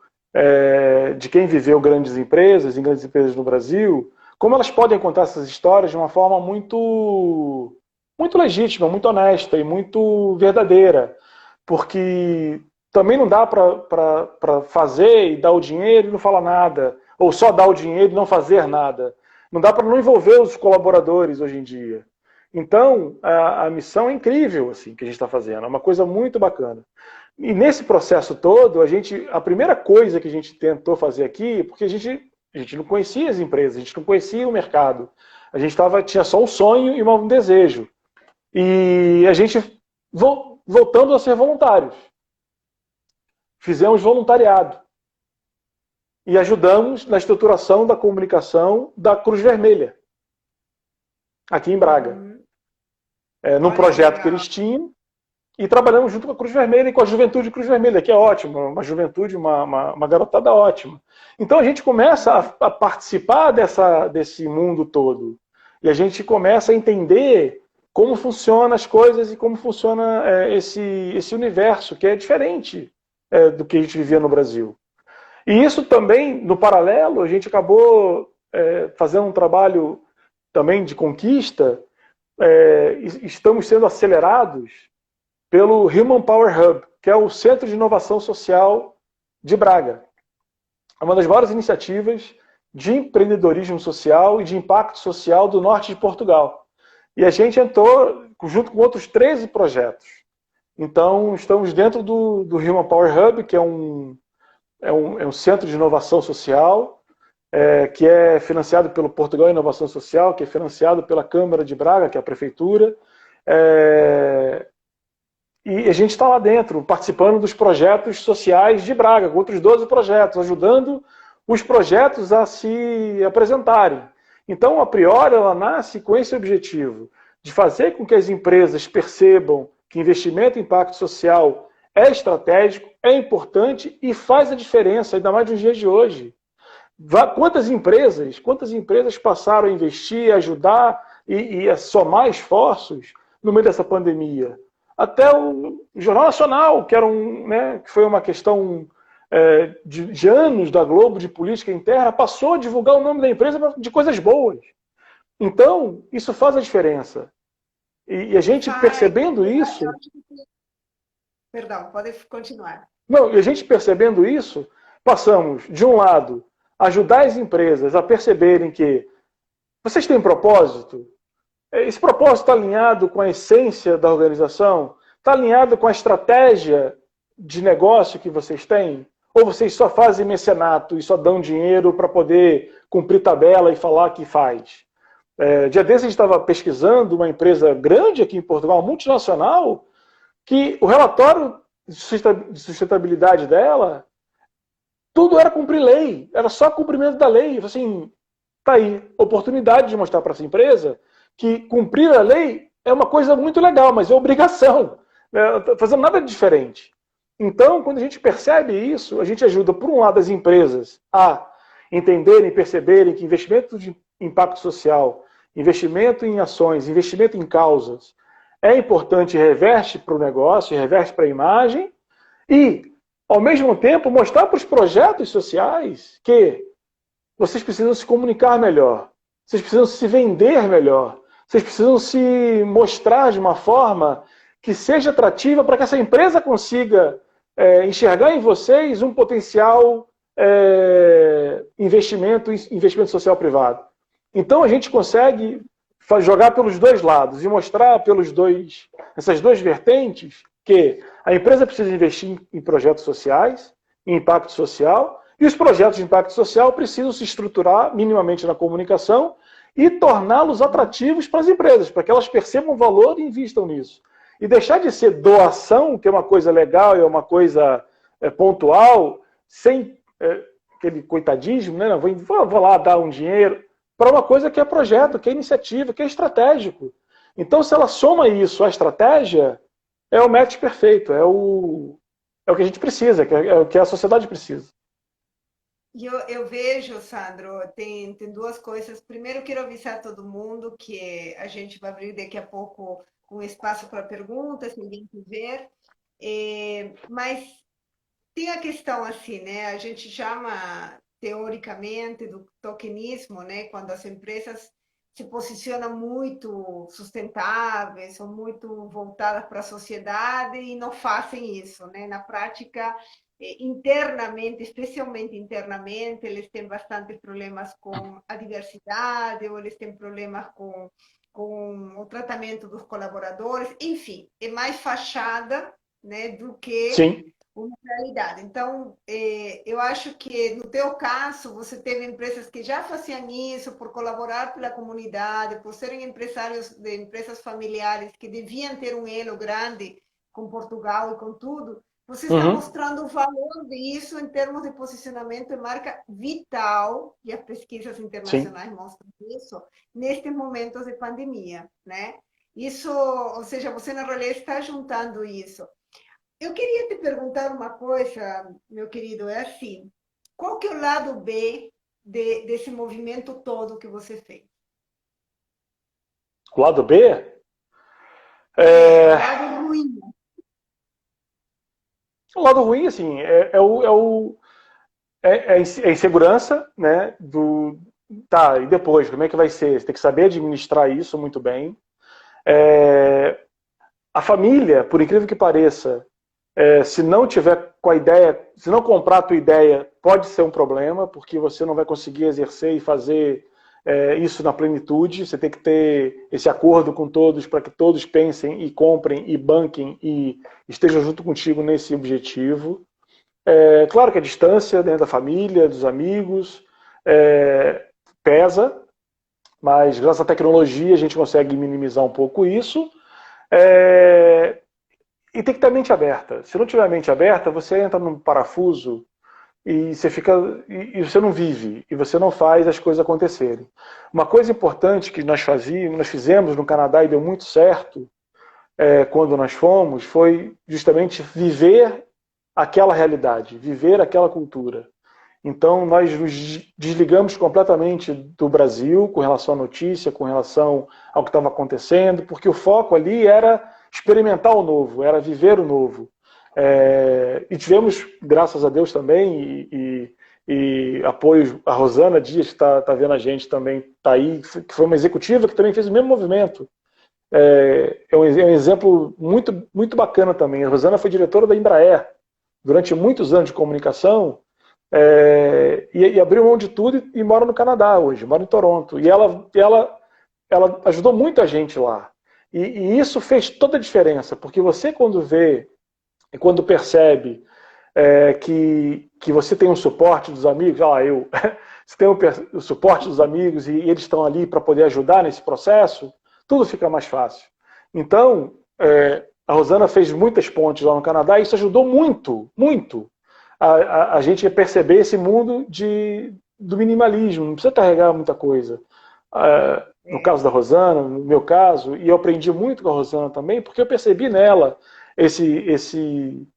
de quem viveu grandes empresas, em grandes empresas no Brasil, como elas podem contar essas histórias de uma forma muito, muito legítima, muito honesta e muito verdadeira. Porque também não dá para fazer e dar o dinheiro e não falar nada, ou só dar o dinheiro e não fazer nada. Não dá para não envolver os colaboradores hoje em dia. Então, a missão é incrível assim que a gente está fazendo, é uma coisa muito bacana. E nesse processo todo, a primeira coisa que a gente tentou fazer aqui, porque a gente não conhecia as empresas, a gente não conhecia o mercado, tinha só um sonho e um desejo. E a gente voltamos a ser voluntários. Fizemos voluntariado. E ajudamos na estruturação da comunicação da Cruz Vermelha, aqui em Braga. Num projeto que eles tinham, e trabalhamos junto com a Cruz Vermelha e com a Juventude Cruz Vermelha, que é ótimo, uma juventude, uma garotada ótima. Então a gente começa a participar desse mundo todo. E a gente começa a entender como funcionam as coisas e como funciona esse universo, que é diferente do que a gente vivia no Brasil. E isso também, no paralelo, a gente acabou fazendo um trabalho também de conquista. Estamos sendo acelerados pelo Human Power Hub, que é o Centro de Inovação Social de Braga. É uma das maiores iniciativas de empreendedorismo social e de impacto social do norte de Portugal. E a gente entrou junto com outros 13 projetos. Então, estamos dentro do Human Power Hub, que é um centro de inovação social, que é financiado pelo Portugal Inovação Social, que é financiado pela Câmara de Braga, que é a prefeitura. E a gente está lá dentro, participando dos projetos sociais de Braga, com outros 12 projetos, ajudando os projetos a se apresentarem. Então, a Priori, ela nasce com esse objetivo, de fazer com que as empresas percebam que investimento em impacto social é estratégico, é importante e faz a diferença, ainda mais nos dias de hoje. Quantas empresas passaram a investir, a ajudar e a somar esforços no meio dessa pandemia? Até o Jornal Nacional, que foi uma questão de anos da Globo, de política interna, passou a divulgar o nome da empresa de coisas boas. Então, isso faz a diferença. E a gente percebendo isso... Perdão, pode continuar. Não, e a gente percebendo isso, passamos, de um lado, ajudar as empresas a perceberem que vocês têm propósito, esse propósito está alinhado com a essência da organização? Está alinhado com a estratégia de negócio que vocês têm? Ou vocês só fazem mecenato e só dão dinheiro para poder cumprir tabela e falar que faz? Dia desses a gente estava pesquisando uma empresa grande aqui em Portugal, multinacional, que o relatório de sustentabilidade dela, tudo era cumprir lei, era só cumprimento da lei. Assim, tá aí, oportunidade de mostrar para essa empresa que cumprir a lei é uma coisa muito legal, mas é obrigação. Né? Não estou fazendo nada de diferente. Então, quando a gente percebe isso, a gente ajuda, por um lado, as empresas a entenderem e perceberem que investimento de impacto social, investimento em ações, investimento em causas é importante e reverte para o negócio, reverte para a imagem, e, ao mesmo tempo, mostrar para os projetos sociais que vocês precisam se comunicar melhor, vocês precisam se vender melhor, vocês precisam se mostrar de uma forma que seja atrativa para que essa empresa consiga enxergar em vocês um potencial investimento social privado. Então a gente consegue jogar pelos dois lados e mostrar essas duas vertentes que a empresa precisa investir em projetos sociais, em impacto social, e os projetos de impacto social precisam se estruturar minimamente na comunicação e torná-los atrativos para as empresas, para que elas percebam o valor e invistam nisso. E deixar de ser doação, que é uma coisa legal e é uma coisa pontual, sem aquele coitadismo, né? Vou lá dar um dinheiro, para uma coisa que é projeto, que é iniciativa, que é estratégico. Então, se ela soma isso à estratégia, é o match perfeito, é o que a gente precisa, é o que a sociedade precisa. Eu vejo, Sandro, tem duas coisas. Primeiro, quero avisar todo mundo que a gente vai abrir daqui a pouco um espaço para perguntas, ninguém tiver. Mas tem a questão assim, né? A gente chama teoricamente do tokenismo, né? Quando as empresas se posicionam muito sustentáveis, são muito voltadas para a sociedade e não fazem isso, né? Na prática, internamente, especialmente internamente, eles têm bastante problemas com a diversidade, ou eles têm problemas com o tratamento dos colaboradores, enfim, é mais fachada, né, do que Sim. uma realidade. Então, eu acho que no teu caso, você teve empresas que já faziam isso por colaborar pela comunidade, por serem empresários de empresas familiares que deviam ter um elo grande com Portugal e com tudo. Você está mostrando o valor disso em termos de posicionamento de marca vital, e as pesquisas internacionais mostram isso, nestes momentos de pandemia, né? Isso, ou seja, você na realidade está juntando isso. Eu queria te perguntar uma coisa, meu querido, é assim, qual que é o lado B desse movimento todo que você fez? O lado B? O lado ruim. O lado ruim, assim, é a insegurança, né? Tá, e depois, como é que vai ser? Você tem que saber administrar isso muito bem. A família, por incrível que pareça, se não tiver com a ideia, se não comprar a tua ideia, pode ser um problema, porque você não vai conseguir exercer e fazer isso na plenitude. Você tem que ter esse acordo com todos para que todos pensem e comprem e banquem e estejam junto contigo nesse objetivo. Claro que a distância, né, da família, dos amigos, pesa, mas graças à tecnologia a gente consegue minimizar um pouco isso. E tem que ter a mente aberta. Se não tiver a mente aberta, você entra num parafuso e e você não vive, e você não faz as coisas acontecerem. Uma coisa importante que nós fizemos no Canadá e deu muito certo quando nós fomos, foi justamente viver aquela realidade, viver aquela cultura. Então nós nos desligamos completamente do Brasil com relação à notícia, com relação ao que estava acontecendo, porque o foco ali era experimentar o novo, era viver o novo. E tivemos, graças a Deus também, e apoio a Rosana Dias, que está vendo a gente também, está aí, que foi uma executiva que também fez o mesmo movimento. É um exemplo muito, muito bacana também. A Rosana foi diretora da Embraer durante muitos anos de comunicação, e abriu mão de tudo e mora no Canadá hoje, mora em Toronto. E ela ajudou muito a gente lá. E isso fez toda a diferença, porque você quando vê e quando percebe que você tem um suporte dos amigos, você tem o suporte dos amigos e eles estão ali para poder ajudar nesse processo, tudo fica mais fácil. Então, a Rosana fez muitas pontes lá no Canadá e isso ajudou muito, muito a gente a perceber esse mundo do minimalismo, não precisa carregar muita coisa. No caso da Rosana, no meu caso, e eu aprendi muito com a Rosana também, porque eu percebi nela esse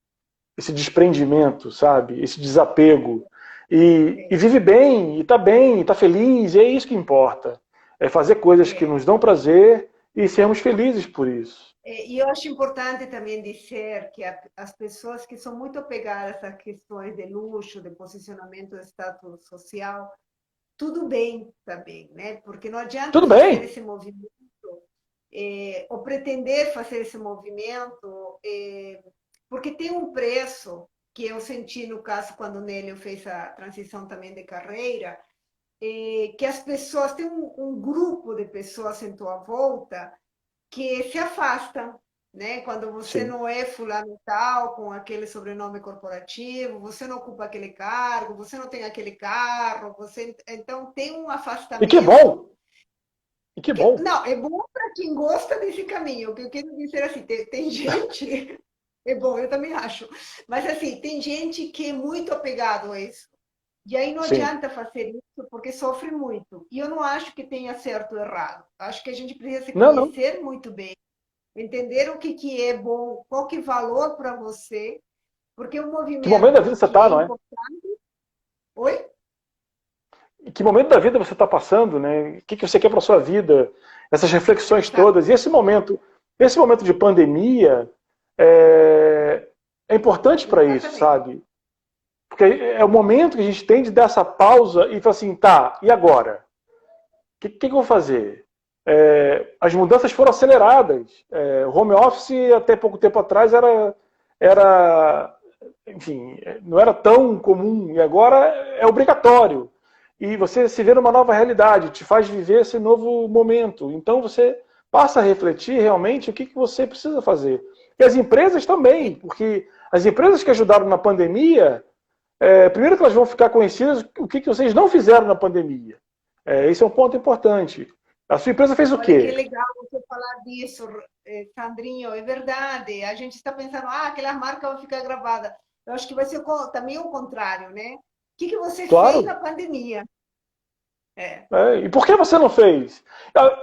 desprendimento, sabe? Esse desapego. E vive bem, e tá feliz, e é isso que importa. É fazer coisas que nos dão prazer e sermos felizes por isso. E eu acho importante também dizer que as pessoas que são muito apegadas a questões de luxo, de posicionamento de status social, tudo bem também, né? Porque não adianta Tudo fazer bem. esse movimento, ou pretender fazer esse movimento, porque tem um preço que eu senti no caso quando o Nélio fez a transição também de carreira, que as pessoas, tem um grupo de pessoas em tua volta que se afasta, né? Quando você Sim. não é fulano tal, com aquele sobrenome corporativo, você não ocupa aquele cargo, você não tem aquele carro, então tem um E que bom! afastamento. E que bom! Não, é bom para quem gosta desse caminho. O que eu quero dizer assim, tem gente, é bom, eu também acho, mas assim, tem gente que é muito apegado a isso. E aí não Sim. adianta fazer isso porque sofre muito. E eu não acho que tenha certo ou errado. Acho que a gente precisa se Não, não. conhecer muito bem, entender o que é bom, qual que é valor para você, porque o Que momento da vida movimento você que é está, não é? importante. Oi? Que momento da vida você está passando, né? O que você quer para sua vida? Essas reflexões Exato, todas. E esse momento de pandemia é importante para isso, exatamente. sabe? Porque é o momento que a gente tem de dar essa pausa e falar assim, tá, e agora? O que eu vou fazer? As mudanças foram aceleradas. O home office, até pouco tempo atrás, era, enfim, não era tão comum, e agora é obrigatório. E você se vê numa nova realidade, te faz viver esse novo momento. Então você passa a refletir realmente o que você precisa fazer. E as empresas também, porque as empresas que ajudaram na pandemia, primeiro que elas vão ficar conhecidas o que vocês não fizeram na pandemia. Esse é um ponto importante. A sua empresa fez o Olha que quê? legal você falar disso, Sandrinho. É verdade. A gente está pensando, aquela marca vai ficar gravada. Eu acho que vai ser também o contrário, né? O que você fez na Claro. pandemia? É, E por que você não fez?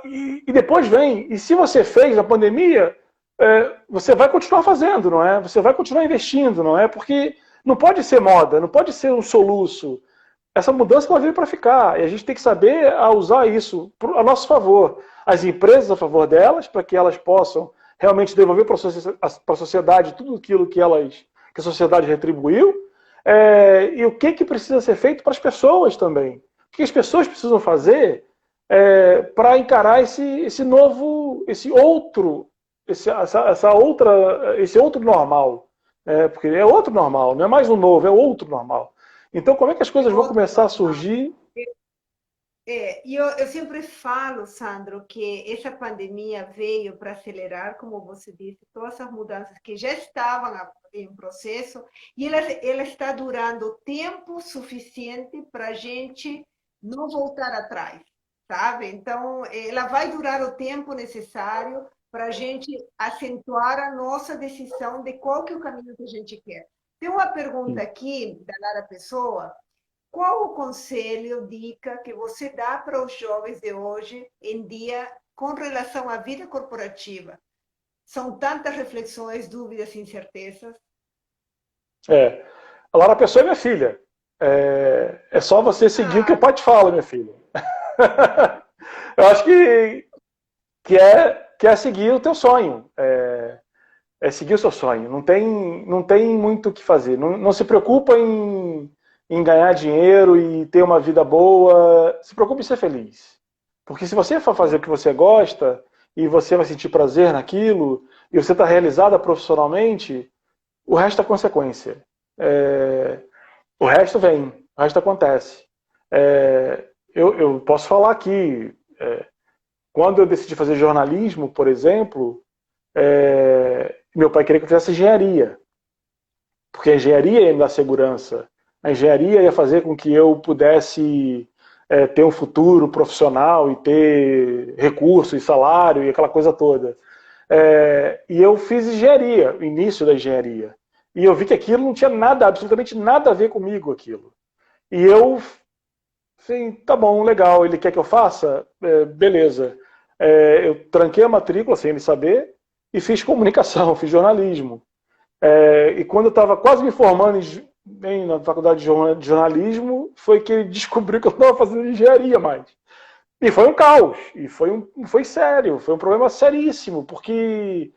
E depois vem, e se você fez na pandemia, você vai continuar fazendo, não é? Você vai continuar investindo, não é? Porque não pode ser moda, não pode ser um soluço. Essa mudança vai vir para ficar. E a gente tem que saber usar isso a nosso favor. As empresas a favor delas, para que elas possam realmente devolver para a sociedade tudo aquilo que a sociedade retribuiu. E o que precisa ser feito para as pessoas também. O que as pessoas precisam fazer para encarar esse novo, esse outro, esse outro normal. Porque é outro normal, não é mais um novo, é outro normal. Então, como é que as é coisas vão outro começar a normal. surgir? E eu sempre falo, Sandro, que essa pandemia veio para acelerar, como você disse, todas essas mudanças que já estavam em processo, e ela está durando tempo suficiente para a gente não voltar atrás, sabe? Então, ela vai durar o tempo necessário para a gente acentuar a nossa decisão de qual que é o caminho que a gente quer. Tem uma pergunta aqui da Lara Pessoa. Qual o conselho, dica que você dá para os jovens de hoje em dia com relação à vida corporativa? São tantas reflexões, dúvidas e incertezas. A Lara Pessoa é minha filha. É só você seguir o que o Ah, pai te fala, minha filha. Eu acho que é seguir o teu sonho. É seguir o seu sonho. Não tem muito o que fazer. Não se preocupa em ganhar dinheiro e ter uma vida boa. Se preocupe em ser feliz. Porque se você for fazer o que você gosta e você vai sentir prazer naquilo e você está realizada profissionalmente, o resto é consequência. O resto vem, o resto acontece. Eu posso falar aqui, quando eu decidi fazer jornalismo, por exemplo, meu pai queria que eu fizesse engenharia. porque a engenharia ia me dar segurança, a engenharia ia fazer com que eu pudesse ter um futuro profissional e ter recurso e salário e aquela coisa toda. E eu fiz engenharia, o início da engenharia. E eu vi que aquilo não tinha nada, absolutamente nada a ver comigo, aquilo. E eu, sim, tá bom, legal, ele quer que eu faça? Beleza. Eu tranquei a matrícula sem ele saber e fiz comunicação, fiz jornalismo. E quando eu estava quase me formando na faculdade de jornalismo, foi que ele descobriu que eu estava fazendo engenharia mais. E foi um caos, e foi sério, foi um problema seríssimo, porque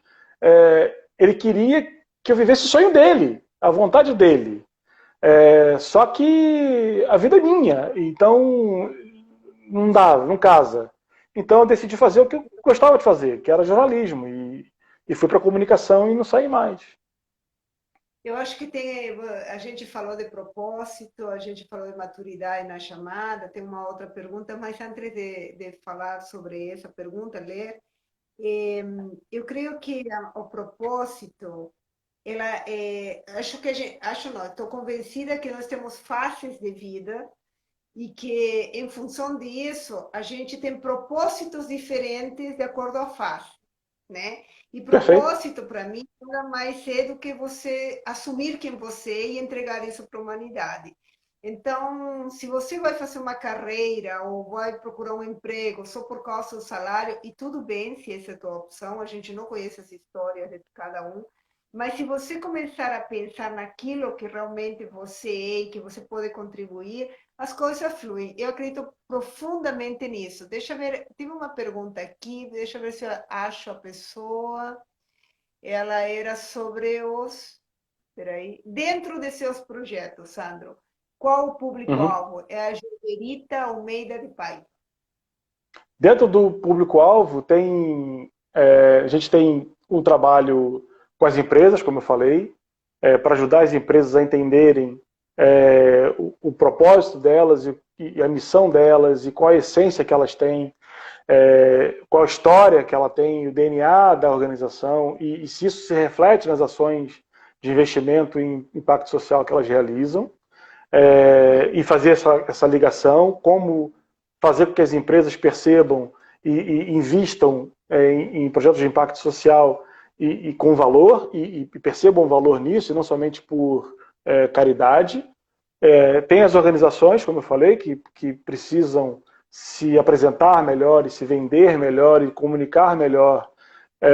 ele queria que eu vivesse o sonho dele, a vontade dele. Só que a vida é minha, então não dá, não casa. Então eu decidi fazer o que eu gostava de fazer, que era jornalismo, e fui para comunicação e não saí mais. Eu acho que tem, a gente falou de propósito, a gente falou de maturidade na chamada, tem uma outra pergunta, mas antes de falar sobre essa pergunta, ler, eu creio que o propósito, acho que acho não, estou convencida que nós temos fases de vida e que, em função disso, a gente tem propósitos diferentes de acordo à fase, né? E Perfeito? propósito, para mim, nada mais é do que você assumir quem você é e entregar isso para a humanidade. Então, se você vai fazer uma carreira ou vai procurar um emprego só por causa do salário, e tudo bem se essa é a tua opção, a gente não conhece as histórias de cada um, mas se você começar a pensar naquilo que realmente você é e que você pode contribuir, as coisas fluem. Eu acredito profundamente nisso. Deixa eu ver, tive uma pergunta aqui, deixa eu ver se eu acho a pessoa. Ela era sobre os. Peraí. Dentro de seus projetos, Sandro, qual o Uhum. público-alvo? É a Joverita Almeida de Pai. Dentro do público-alvo, a gente tem um trabalho com as empresas, como eu falei, para ajudar as empresas a entenderem o propósito delas e a missão delas e qual a essência que elas têm, qual a história que ela tem, o DNA da organização e se isso se reflete nas ações de investimento em impacto social que elas realizam. E fazer essa ligação, como fazer com que as empresas percebam e invistam em projetos de impacto social e com valor, e percebam o valor nisso, e não somente por caridade. Tem as organizações, como eu falei, que precisam se apresentar melhor e se vender melhor e comunicar melhor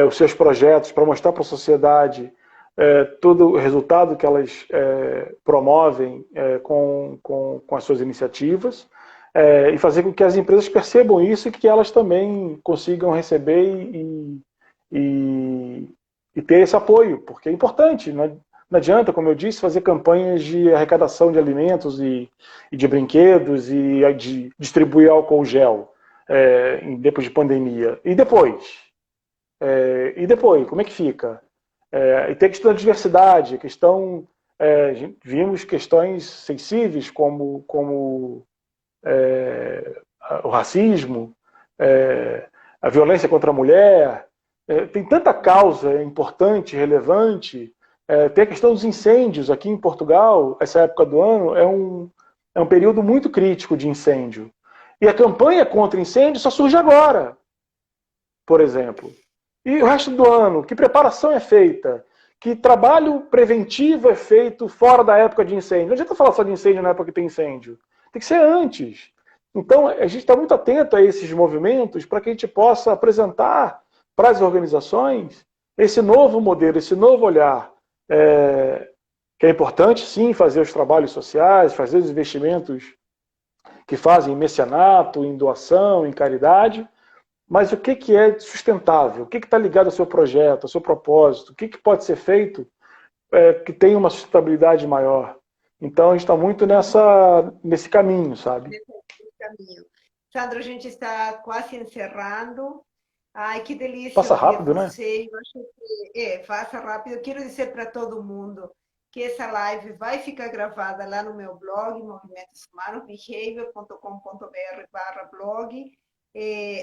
os seus projetos para mostrar para a sociedade todo o resultado que elas promovem com as suas iniciativas e fazer com que as empresas percebam isso e que elas também consigam receber e, e ter esse apoio, porque é importante. Não adianta, como eu disse, fazer campanhas de arrecadação de alimentos e de brinquedos e de distribuir álcool gel depois de pandemia. E depois? E depois, como é que fica? E tem a questão da diversidade, a questão, vimos questões sensíveis como o racismo, a violência contra a mulher, tem tanta causa importante, relevante, tem a questão dos incêndios aqui em Portugal, essa época do ano é um período muito crítico de incêndio. E a campanha contra incêndio só surge agora, por exemplo. E o resto do ano, que preparação é feita? Que trabalho preventivo é feito fora da época de incêndio? Não adianta falar só de incêndio na época que tem incêndio. Tem que ser antes. Então, a gente está muito atento a esses movimentos para que a gente possa apresentar para as organizações esse novo modelo, esse novo olhar. Que é importante, sim, fazer os trabalhos sociais, fazer os investimentos que fazem em mecenato, em doação, em caridade, mas o que é sustentável? O que está ligado ao seu projeto, ao seu propósito? O que pode ser feito que tenha uma sustentabilidade maior? Então, a gente está muito nesse caminho, sabe? Nesse caminho. Sandro, a gente está quase encerrando. Ai, que delícia Passa ouvir rápido, né? você. Eu acho que faça rápido. Eu quero dizer para todo mundo que essa live vai ficar gravada lá no meu blog, movimentoshumanosbehavior.com.br/blog.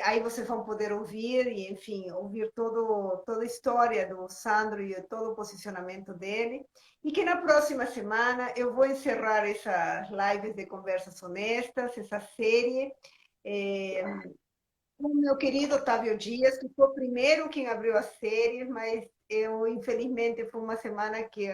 Aí vocês vão poder ouvir e, enfim, ouvir toda a história do Sandro e todo o posicionamento dele. E que na próxima semana eu vou encerrar essas lives de conversas honestas, essa série, com o meu querido Otávio Dias, que foi o primeiro quem abriu a série, mas infelizmente, foi uma semana que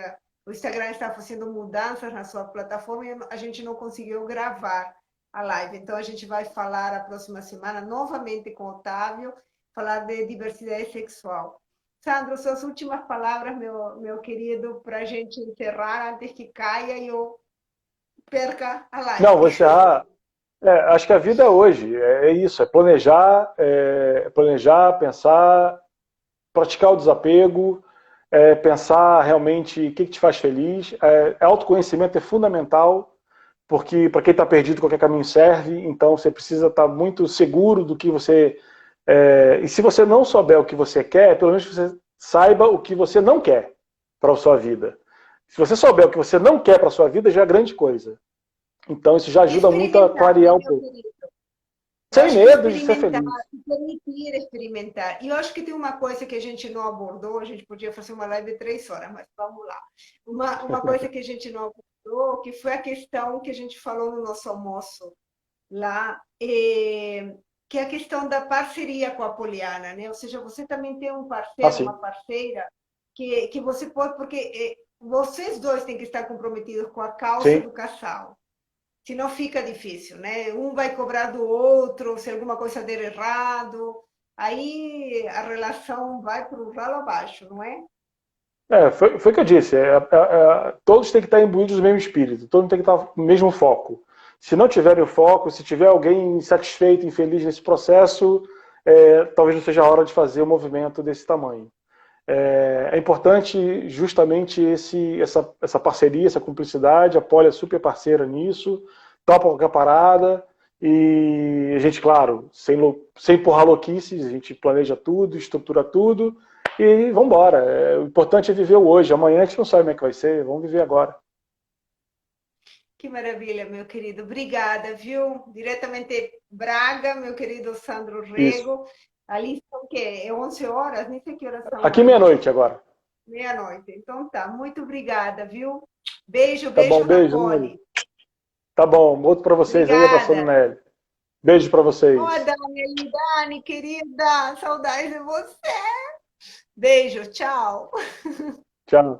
o Instagram estava fazendo mudanças na sua plataforma e a gente não conseguiu gravar a live. Então, a gente vai falar a próxima semana novamente com o Otávio, falar de diversidade sexual. Sandro, suas últimas palavras, meu querido, para a gente encerrar antes que caia e eu perca a Não, live. você acho que a vida é hoje, é isso, é planejar, pensar, praticar o desapego, pensar realmente o que te faz feliz. Autoconhecimento é fundamental, porque para quem está perdido, qualquer caminho serve, então você precisa estar muito seguro do que você... e se você não souber o que você quer, pelo menos você saiba o que você não quer para a sua vida. Se você souber o que você não quer para a sua vida, já é grande coisa. Então isso já ajuda muito a Experimentar, né, clarear um meu pouco. querido? Eu Sem acho que medo de ser experimentar, feliz. permitir experimentar. E eu acho que tem uma coisa que a gente não abordou, a gente podia fazer uma live de 3 horas, mas vamos lá. Uma coisa que a gente não abordou, que foi a questão que a gente falou no nosso almoço lá, que é a questão da parceria com a Poliana, né? Ou seja, você também tem um parceiro, Assim, uma parceira, que você pode, porque vocês dois têm que estar comprometidos com a causa sim. do casal. Senão fica difícil, né? Um vai cobrar do outro, se alguma coisa der errado, aí a relação vai para o ralo abaixo, não é? Foi o que eu disse. Todos têm que estar imbuídos do mesmo espírito, todos têm que estar no mesmo foco. Se não tiverem o foco, se tiver alguém insatisfeito, infeliz nesse processo, talvez não seja a hora de fazer um movimento desse tamanho. É importante justamente essa parceria, essa cumplicidade. A Poli é super parceira nisso, topa qualquer parada. E a gente, claro, sem empurrar louquices, a gente planeja tudo, estrutura tudo e vamos embora. O importante é viver o hoje. Amanhã a gente não sabe como é que vai ser, vamos viver agora. Que maravilha, meu querido. Obrigada, viu? Diretamente Braga, meu querido Sandro Isso. Rego. Ali são o quê? É 11 horas? Nem sei que horas são Aqui aí. meia-noite agora. Meia-noite. Então tá, muito obrigada, viu? Beijo, Tá bom, beijo na beijo, Nelly. Poli. Tá bom, outro para vocês aí, abraçando o Obrigada. Nelly. Beijo para Ó, vocês. Dani, querida, saudades de você. Beijo, tchau. Tchau.